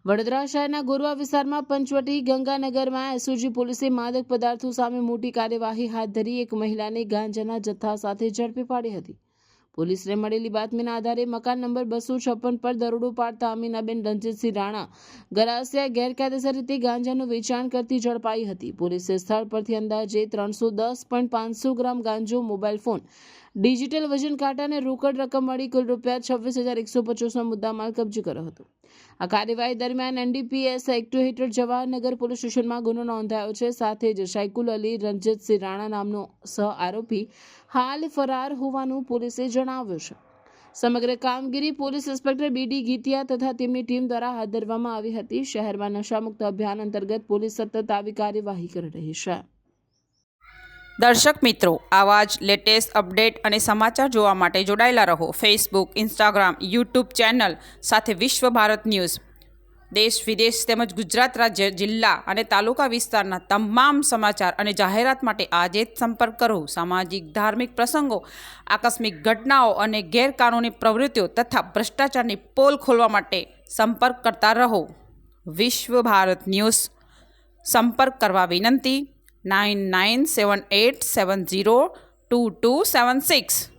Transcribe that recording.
વડોદરા શહેરના ગોરવા વિસ્તારમાં પંચવટી ગંગાનગરમાં એસઓજી પોલીસે માદક પદાર્થો સામે મોટી કાર્યવાહી હાથ ધરી એક મહિલાને ગાંજાના જથ્થા સાથે ઝડપી પાડી હતી। પોલીસને મળેલી બાતમીના આધારે મકાન નંબર 256 પર દરોડો પાડતા અમીનાબેન રણજીતસિંહ રાણા ગરાસિયા ગેરકાયદેસર રીતે ગાંજાનું વેચાણ કરતી ઝડપાઈ હતી। પોલીસે સ્થળ પરથી અંદાજે 310.500 ગ્રામ ગાંજો, મોબાઈલ ફોન, ડિજિટલ વજન કાંટા અને રોકડ રકમ મળી કુલ ₹26,150નો મુદ્દામાલ કબજે કર્યો હતો। આ કાર્યવાહી દરમિયાન એનડીપીએસ એક્ટ હેઠળ જવાહરનગર પોલીસ સ્ટેશનમાં ગુનો નોંધાયો છે। સાથે જ શાયકુલ અલી રણજીતસિંહ રાણા નામનો સહ આરોપી હાલ ફરાર હોવાનું પોલીસે જણાવ્યું છે। સમગ્ર કામગીરી પોલીસ ઇન્સ્પેક્ટર બીડી ગીતિયા તથા તેમની ટીમ દ્વારા હાથ ધરવામાં આવી હતી। શહેરમાં નશામુક્ત અભિયાન અંતર્ગત પોલીસ સતત આવી કાર્યવાહી કરી રહી છે। દર્શક મિત્રો, આવા જ લેટેસ્ટ અપડેટ અને સમાચાર જોવા માટે જોડાયેલા રહો ફેસબુક, ઇન્સ્ટાગ્રામ, યુટ્યુબ ચેનલ સાથે વિશ્વ ભારત ન્યૂઝ। દેશ વિદેશ તેમજ ગુજરાત રાજ્ય, જિલ્લા અને તાલુકા વિસ્તારના તમામ સમાચાર અને જાહેરાત માટે આજે જ સંપર્ક કરો। સામાજિક, ધાર્મિક પ્રસંગો, આકસ્મિક ઘટનાઓ અને ગેરકાનૂની પ્રવૃત્તિઓ તથા ભ્રષ્ટાચારની પોલ ખોલવા માટે સંપર્ક કરતા રહો। વિશ્વ ભારત ન્યૂઝ સંપર્ક કરવા વિનંતી 9978702276।